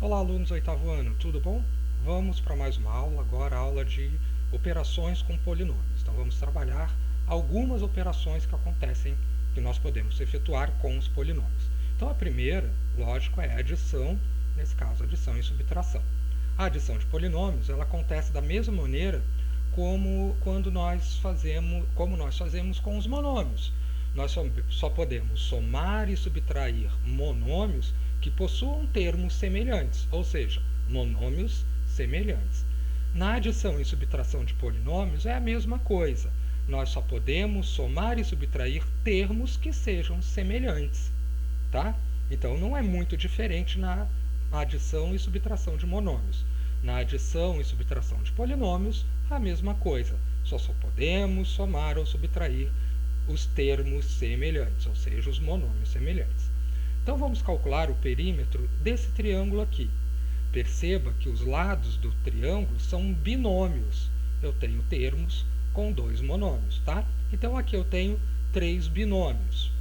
Olá, alunos do oitavo ano, tudo bom? Vamos para mais uma aula, agora a aula de operações com polinômios. Então vamos trabalhar algumas operações que acontecem, que nós podemos efetuar com os polinômios. Então a primeira, lógico, é a adição, nesse caso adição e subtração. A adição de polinômios, ela acontece da mesma maneira como nós fazemos com os monômios. Nós só podemos somar e subtrair monômios que possuam termos semelhantes, ou seja, monômios semelhantes. Na adição e subtração de polinômios é a mesma coisa. Nós só podemos somar e subtrair termos que sejam semelhantes, tá? Então não é muito diferente na adição e subtração de monômios. Na adição e subtração de polinômios, a mesma coisa. Só podemos somar ou subtrair os termos semelhantes, ou seja, os monômios semelhantes. Então vamos calcular o perímetro desse triângulo aqui. Perceba que os lados do triângulo são binômios. Eu tenho termos com dois monômios, tá? Então aqui eu tenho três binômios.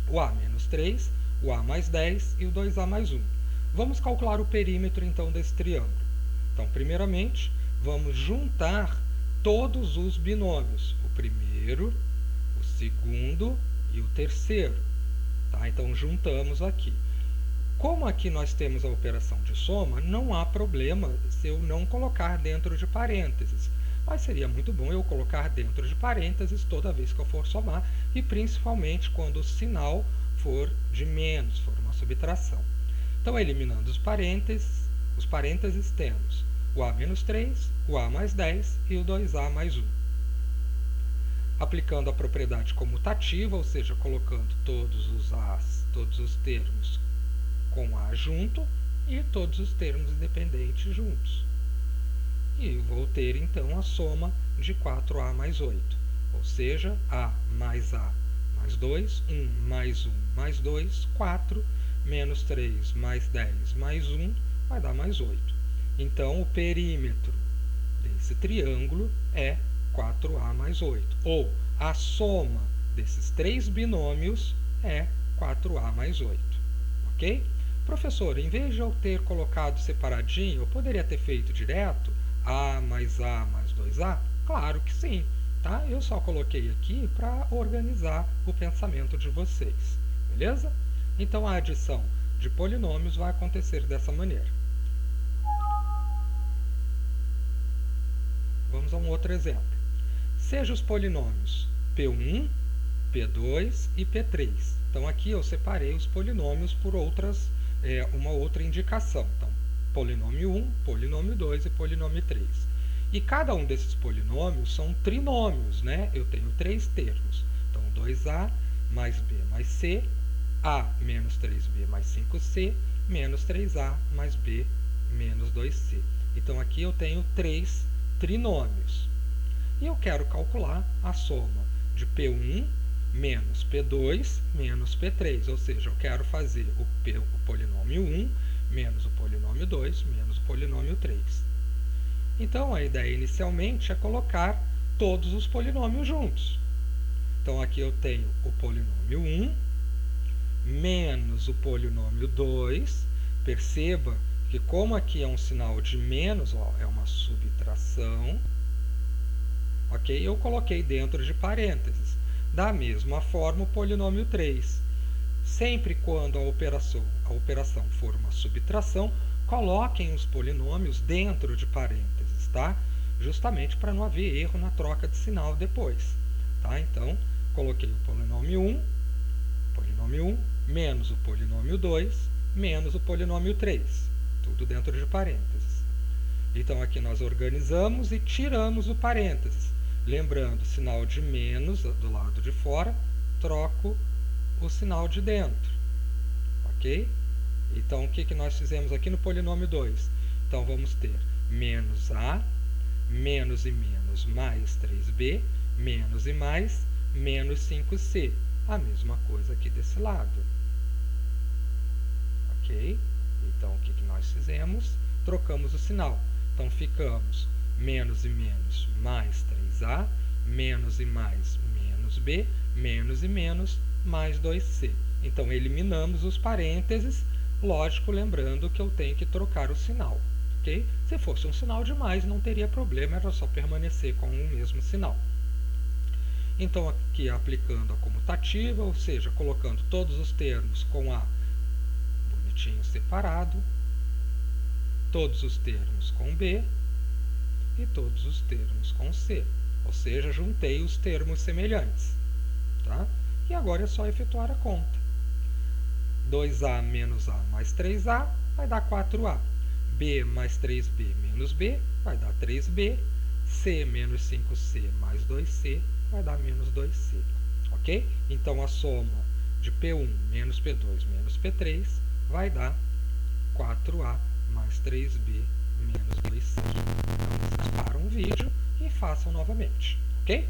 O A menos 3, o A mais 10 e o 2A mais 1. Vamos calcular o perímetro então desse triângulo. Então, primeiramente, vamos juntar todos os binômios. O primeiro, o segundo e o terceiro. Tá? Então, juntamos aqui. Como aqui nós temos a operação de soma, não há problema se eu não colocar dentro de parênteses. Mas seria muito bom eu colocar dentro de parênteses toda vez que eu for somar, e principalmente quando o sinal for de menos, for uma subtração. Então, eliminando os parênteses temos o A menos 3, o A mais 10 e o 2A mais 1. Aplicando a propriedade comutativa, ou seja, colocando todos os A's, todos os termos com A junto e todos os termos independentes juntos. E vou ter, então, a soma de 4A mais 8, ou seja, A mais 2, 1 mais 2, 4, menos 3 mais 10 mais 1, vai dar mais 8. Então, o perímetro desse triângulo é 4A mais 8. Ou, a soma desses três binômios é 4A mais 8. Ok? Professor, em vez de eu ter colocado separadinho, eu poderia ter feito direto A mais 2A? Claro que sim. Tá? Eu só coloquei aqui para organizar o pensamento de vocês. Beleza? Então, a adição de polinômios vai acontecer dessa maneira. Vamos a um outro exemplo. Seja os polinômios P1, P2 e P3. Então, aqui eu separei os polinômios por uma outra indicação. Então, polinômio 1, polinômio 2 e polinômio 3. E cada um desses polinômios são trinômios, né? Eu tenho três termos. Então, 2A mais B mais C, A menos 3B mais 5C, menos 3A mais B menos 2C. Então, aqui eu tenho três trinômios. E eu quero calcular a soma de P1 menos P2 menos P3, ou seja, eu quero fazer o polinômio 1 menos o polinômio 2 menos o polinômio 3. Então, a ideia inicialmente é colocar todos os polinômios juntos. Então, aqui eu tenho o polinômio 1 menos o polinômio 2. Perceba que como aqui é um sinal de menos, é uma subtração, ok? Eu coloquei dentro de parênteses. Da mesma forma, o polinômio 3. Sempre quando a operação for uma subtração, coloquem os polinômios dentro de parênteses, tá? Justamente para não haver erro na troca de sinal depois. Tá? Então, coloquei o polinômio 1 menos o polinômio 2 menos o polinômio 3. Tudo dentro de parênteses. Então, aqui nós organizamos e tiramos o parênteses. Lembrando, sinal de menos do lado de fora, troco o sinal de dentro. Ok? Então, o que nós fizemos aqui no polinômio 2? Então, vamos ter menos A, menos e menos mais 3B, menos e mais, menos 5C. A mesma coisa aqui desse lado. Ok? Então, o que nós fizemos? Trocamos o sinal. Então, ficamos menos e menos mais 3A, menos e mais menos B, menos e menos mais 2C. Então, eliminamos os parênteses, Lógico, lembrando que eu tenho que trocar o sinal. Okay? Se fosse um sinal de mais, não teria problema, era só permanecer com o mesmo sinal. Então, aqui aplicando a comutativa, ou seja, colocando todos os termos com A bonitinho separado, todos os termos com B e todos os termos com C. Ou seja, juntei os termos semelhantes. Tá? E agora é só efetuar a conta. 2A menos A mais 3A vai dar 4A. B mais 3B menos B vai dar 3B. C menos 5C mais 2C vai dar menos 2C. Ok? Então, a soma de P1 menos P2 menos P3 vai dar 4A mais 3B menos 2C. Então, vocês param o vídeo e façam novamente. Ok?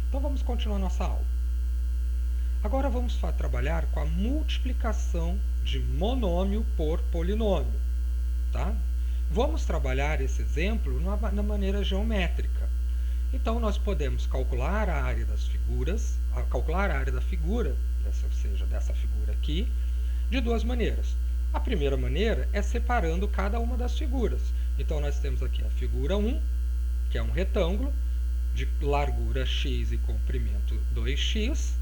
Então, vamos continuar nossa aula. Agora vamos trabalhar com a multiplicação de monômio por polinômio. Tá? Vamos trabalhar esse exemplo na maneira geométrica. Então, nós podemos calcular a área das figuras, calcular a área da figura, ou seja, dessa figura aqui, de duas maneiras. A primeira maneira é separando cada uma das figuras. Então, nós temos aqui a figura 1, que é um retângulo, de largura x e comprimento 2x,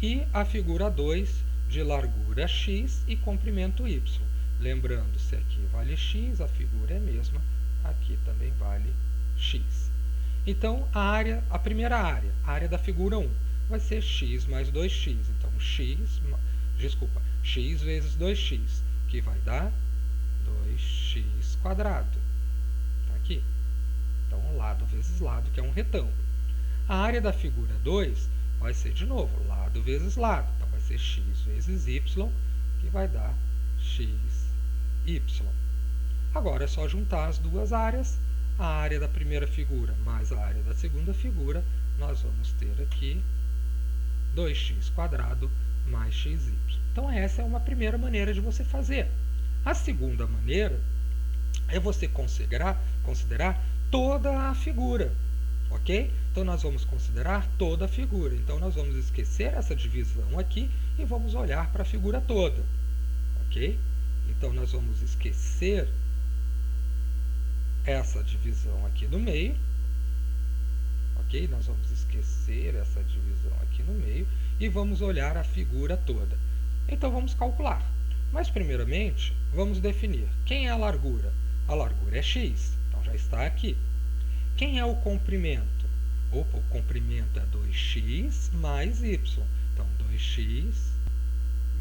e a figura 2, de largura x e comprimento y. Lembrando, se aqui vale x, a figura é a mesma, aqui também vale x. Então, a primeira área, a área da figura 1, vai ser x mais 2x. Então, x vezes 2x, que vai dar 2x quadrado. Tá aqui. Então, lado vezes lado, que é um retângulo. A área da figura 2 vai ser, de novo, lado vezes lado. Então, vai ser x vezes y, que vai dar x, y. Agora, é só juntar as duas áreas. A área da primeira figura mais a área da segunda figura, nós vamos ter aqui 2x quadrado mais xy. Então, essa é uma primeira maneira de você fazer. A segunda maneira é você considerar toda a figura. Ok? Então, nós vamos considerar toda a figura. Então, nós vamos esquecer essa divisão aqui e vamos olhar para a figura toda. Ok? Então, nós vamos esquecer essa divisão aqui no meio. Ok? Nós vamos esquecer essa divisão aqui no meio e vamos olhar a figura toda. Então, vamos calcular. Mas, primeiramente, vamos definir quem é a largura. A largura é x. Então, já está aqui. Quem é o comprimento? Opa, o comprimento é 2x mais y. Então, 2x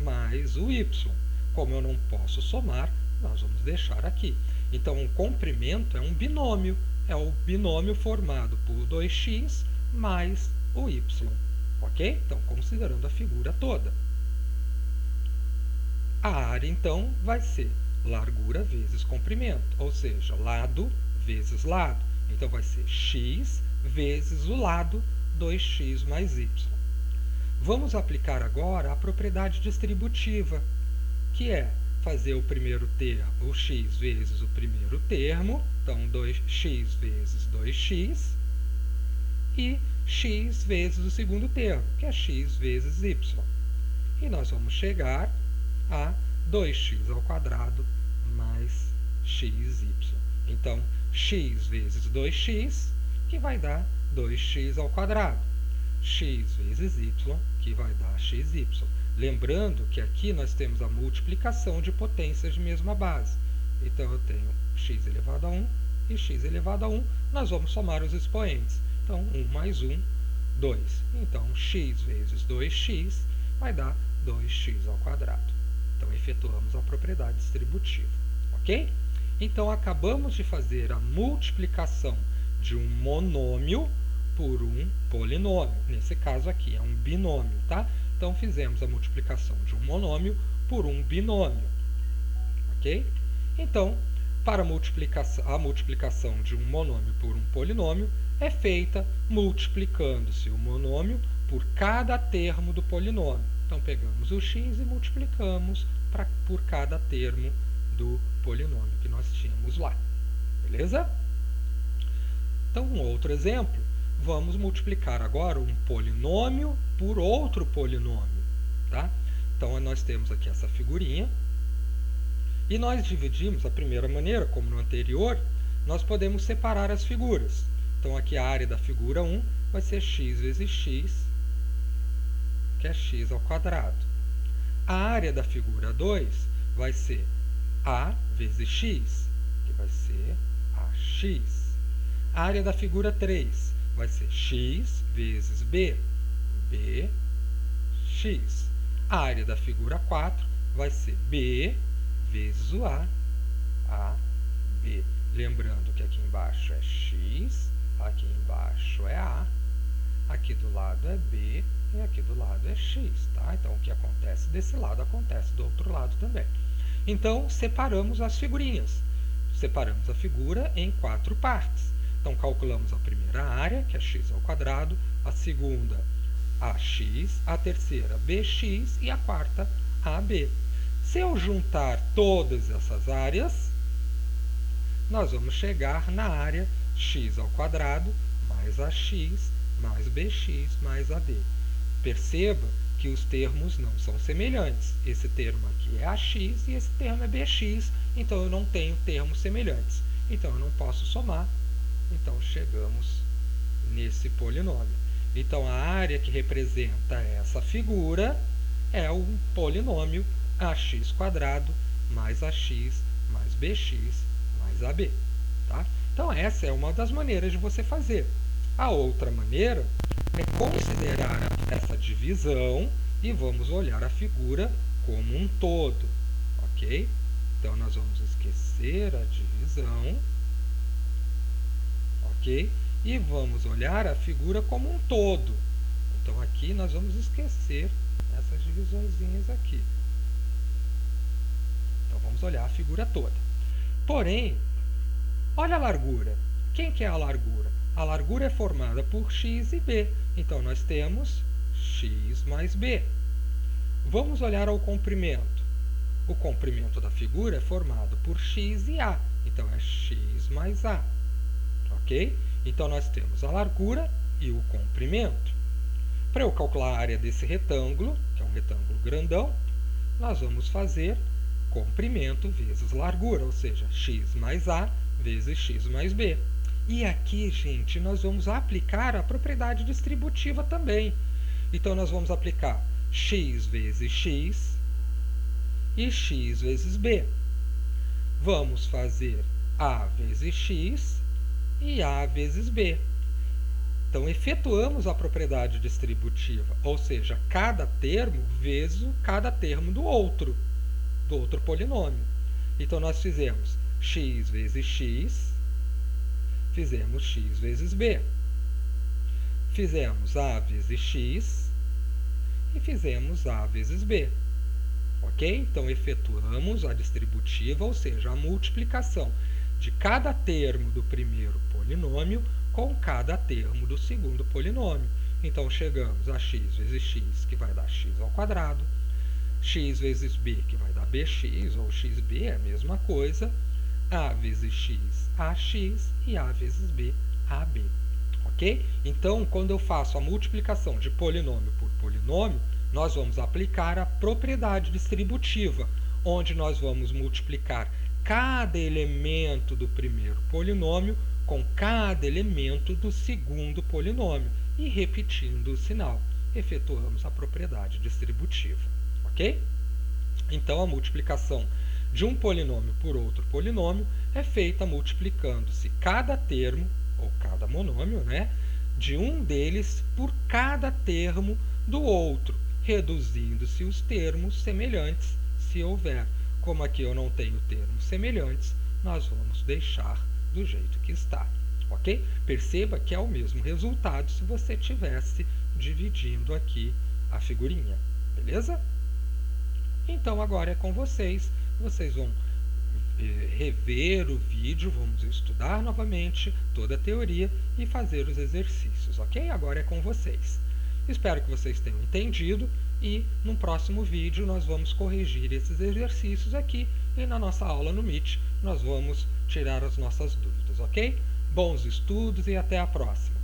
mais o y. Como eu não posso somar, nós vamos deixar aqui. Então, o comprimento é um binômio. É o binômio formado por 2x mais o y. Ok? Então, considerando a figura toda. A área, então, vai ser largura vezes comprimento. Ou seja, lado vezes lado. Então, vai ser x vezes o lado 2x mais y. Vamos aplicar agora a propriedade distributiva, que é fazer o primeiro termo, o x vezes o primeiro termo, então 2x vezes 2x, e x vezes o segundo termo, que é x vezes y. E nós vamos chegar a 2x ao quadrado mais xy. Então, x vezes 2x, que vai dar 2x ao quadrado. X vezes y, que vai dar xy. Lembrando que aqui nós temos a multiplicação de potências de mesma base. Então, eu tenho x elevado a 1 e x elevado a 1. Nós vamos somar os expoentes. Então, 1 mais 1, 2. Então, x vezes 2x vai dar 2x ao quadrado. Então, efetuamos a propriedade distributiva. Ok? Então, acabamos de fazer a multiplicação de um monômio por um polinômio. Nesse caso aqui, é um binômio, tá? Então, fizemos a multiplicação de um monômio por um binômio. Ok? Então, para a multiplicação de um monômio por um polinômio é feita multiplicando-se o monômio por cada termo do polinômio. Então, pegamos o x e multiplicamos por cada termo do polinômio que nós tínhamos lá. Beleza? Então, um outro exemplo. Vamos multiplicar agora um polinômio por outro polinômio. Tá? Então, nós temos aqui essa figurinha. E nós dividimos, a primeira maneira, como no anterior, nós podemos separar as figuras. Então aqui a área da figura 1 vai ser x vezes x, que é x ao quadrado. A área da figura 2 vai ser a vezes x, que vai ser ax. A área da figura 3 vai ser x vezes b, bx. A área da figura 4 vai ser b vezes o a, ab. Lembrando que aqui embaixo é x, aqui embaixo é a, aqui do lado é b e aqui do lado é x, tá? Então, o que acontece desse lado acontece do outro lado também. Então, separamos as figurinhas. Separamos a figura em 4 partes. Então, calculamos a primeira área, que é x ao quadrado, a segunda, ax, a terceira, bx e a quarta, ab. Se eu juntar todas essas áreas, nós vamos chegar na área x ao quadrado mais ax mais bx mais ab. Perceba que os termos não são semelhantes. Esse termo aqui é ax e esse termo é bx, então eu não tenho termos semelhantes. Então, eu não posso somar. Então, chegamos nesse polinômio. Então, a área que representa essa figura é um polinômio ax² mais ax mais bx mais ab. Tá? Então, essa é uma das maneiras de você fazer. A outra maneira é considerar essa divisão e vamos olhar a figura como um todo. Ok? Então, nós vamos esquecer a divisão. Ok? E vamos olhar a figura como um todo. Então, aqui nós vamos esquecer essas divisõezinhas aqui. Então, vamos olhar a figura toda. Porém, olha a largura. Quem que é a largura? A largura é formada por x e b. Então, nós temos x mais b. Vamos olhar ao comprimento. O comprimento da figura é formado por x e a. Então, é x mais a. Ok? Então, nós temos a largura e o comprimento. Para eu calcular a área desse retângulo, que é um retângulo grandão, nós vamos fazer comprimento vezes largura, ou seja, x mais a vezes x mais b. E aqui, gente, nós vamos aplicar a propriedade distributiva também. Então, nós vamos aplicar x vezes x e x vezes b. Vamos fazer a vezes x e a vezes b. Então, efetuamos a propriedade distributiva, ou seja, cada termo vezes cada termo do outro polinômio. Então, nós fizemos x vezes x, fizemos x vezes b. Fizemos a vezes x e fizemos a vezes b. Ok? Então, efetuamos a distributiva, ou seja, a multiplicação de cada termo do primeiro polinômio com cada termo do segundo polinômio. Então, chegamos a x vezes x, que vai dar x ao quadrado, x vezes b, que vai dar bx, ou xb, é a mesma coisa, a vezes x, ax, e a vezes b, ab. Ok? Então, quando eu faço a multiplicação de polinômio por polinômio, nós vamos aplicar a propriedade distributiva, onde nós vamos multiplicar cada elemento do primeiro polinômio com cada elemento do segundo polinômio e repetindo o sinal. Efetuamos a propriedade distributiva. Ok? Então, a multiplicação de um polinômio por outro polinômio é feita multiplicando-se cada termo, ou cada monômio, né, de um deles por cada termo do outro, reduzindo-se os termos semelhantes, se houver. Como aqui eu não tenho termos semelhantes, nós vamos deixar do jeito que está. Ok? Perceba que é o mesmo resultado se você estivesse dividindo aqui a figurinha. Beleza? Então, agora é com vocês. Vocês vão rever o vídeo, vamos estudar novamente toda a teoria e fazer os exercícios, ok? Agora é com vocês. Espero que vocês tenham entendido e no próximo vídeo nós vamos corrigir esses exercícios aqui e na nossa aula no Meet nós vamos tirar as nossas dúvidas, ok? Bons estudos e até a próxima!